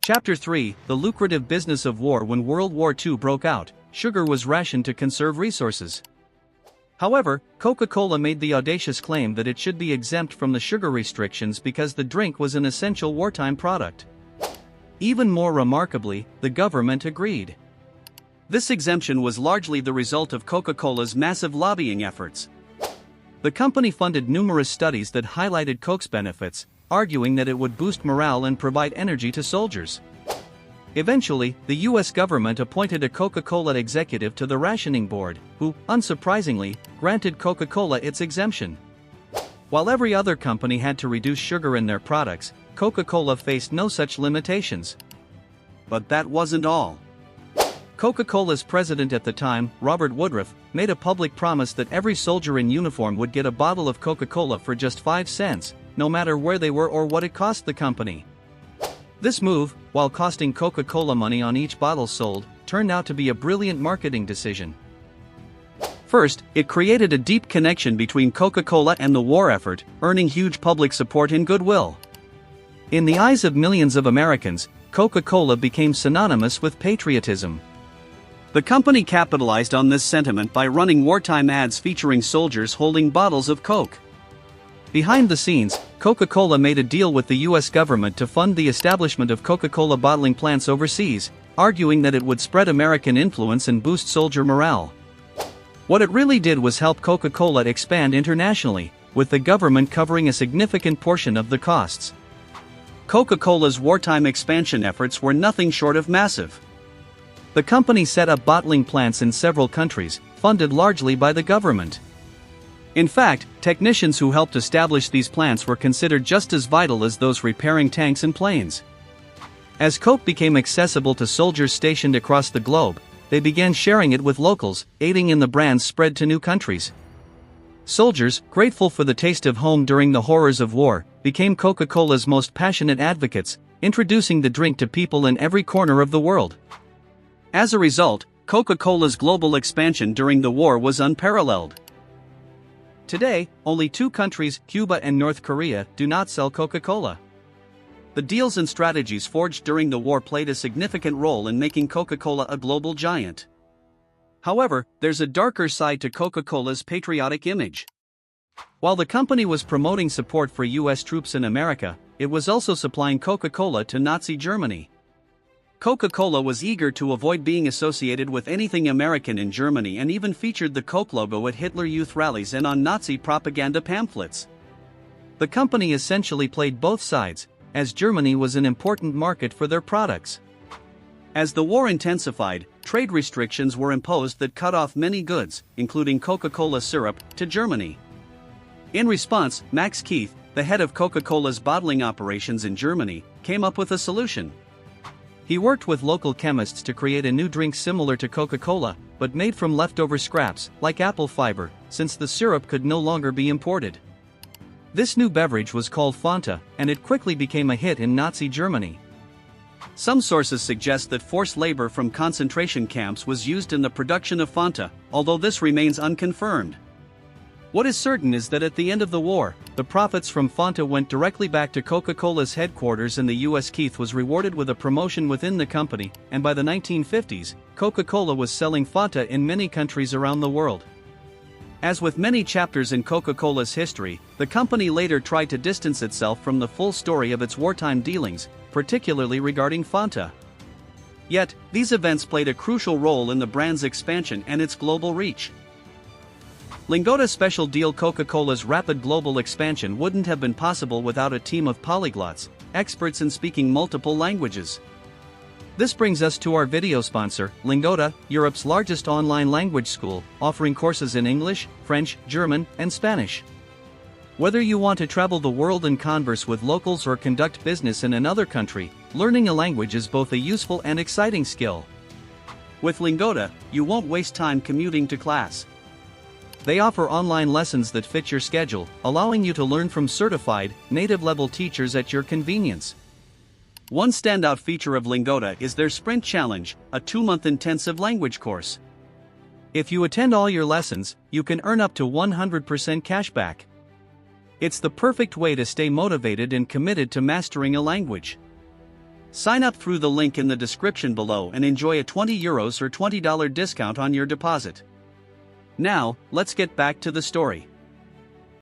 Chapter 3: The lucrative business of war. When World War II broke out, sugar was rationed to conserve resources. However, Coca-Cola made the audacious claim that it should be exempt from the sugar restrictions because the drink was an essential wartime product. Even more remarkably, the government agreed. This exemption was largely the result of Coca-Cola's massive lobbying efforts. The company funded numerous studies that highlighted Coke's benefits, arguing that it would boost morale and provide energy to soldiers. Eventually, the US government appointed a Coca-Cola executive to the rationing board, who, unsurprisingly, granted Coca-Cola its exemption. While every other company had to reduce sugar in their products, Coca-Cola faced no such limitations. But that wasn't all. Coca-Cola's president at the time, Robert Woodruff, made a public promise that every soldier in uniform would get a bottle of Coca-Cola for just 5 cents, no matter where they were or what it cost the company. This move, while costing Coca-Cola money on each bottle sold, turned out to be a brilliant marketing decision. First, it created a deep connection between Coca-Cola and the war effort, earning huge public support and goodwill. In the eyes of millions of Americans, Coca-Cola became synonymous with patriotism. The company capitalized on this sentiment by running wartime ads featuring soldiers holding bottles of Coke. Behind the scenes, Coca-Cola made a deal with the US government to fund the establishment of Coca-Cola bottling plants overseas, arguing that it would spread American influence and boost soldier morale. What it really did was help Coca-Cola expand internationally, with the government covering a significant portion of the costs. Coca-Cola's wartime expansion efforts were nothing short of massive. The company set up bottling plants in several countries, funded largely by the government. In fact, technicians who helped establish these plants were considered just as vital as those repairing tanks and planes. As Coke became accessible to soldiers stationed across the globe, they began sharing it with locals, aiding in the brand's spread to new countries. Soldiers, grateful for the taste of home during the horrors of war, became Coca-Cola's most passionate advocates, introducing the drink to people in every corner of the world. As a result, Coca-Cola's global expansion during the war was unparalleled. Today, only 2 countries, Cuba and North Korea, do not sell Coca-Cola. The deals and strategies forged during the war played a significant role in making Coca-Cola a global giant. However, there's a darker side to Coca-Cola's patriotic image. While the company was promoting support for US troops in America, it was also supplying Coca-Cola to Nazi Germany. Coca-Cola was eager to avoid being associated with anything American in Germany and even featured the Coke logo at Hitler Youth rallies and on Nazi propaganda pamphlets. The company essentially played both sides, as Germany was an important market for their products. As the war intensified, trade restrictions were imposed that cut off many goods, including Coca-Cola syrup, to Germany. In response, Max Keith, the head of Coca-Cola's bottling operations in Germany, came up with a solution. He worked with local chemists to create a new drink similar to Coca-Cola, but made from leftover scraps, like apple fiber, since the syrup could no longer be imported. This new beverage was called Fanta, and it quickly became a hit in Nazi Germany. Some sources suggest that forced labor from concentration camps was used in the production of Fanta, although this remains unconfirmed. What is certain is that at the end of the war, the profits from Fanta went directly back to Coca-Cola's headquarters in the US. Keith was rewarded with a promotion within the company, and by the 1950s, Coca-Cola was selling Fanta in many countries around the world. As with many chapters in Coca-Cola's history, the company later tried to distance itself from the full story of its wartime dealings, particularly regarding Fanta. Yet, these events played a crucial role in the brand's expansion and its global reach. Lingota Special Deal. Coca-Cola's rapid global expansion wouldn't have been possible without a team of polyglots, experts in speaking multiple languages. This brings us to our video sponsor, Lingota, Europe's largest online language school, offering courses in English, French, German, and Spanish. Whether you want to travel the world and converse with locals or conduct business in another country, learning a language is both a useful and exciting skill. With Lingota, you won't waste time commuting to class. They offer online lessons that fit your schedule, allowing you to learn from certified, native-level teachers at your convenience. One standout feature of Lingota is their Sprint Challenge, a 2-month intensive language course. If you attend all your lessons, you can earn up to 100% cashback. It's the perfect way to stay motivated and committed to mastering a language. Sign up through the link in the description below and enjoy a €20 or $20 discount on your deposit. Now, let's get back to the story.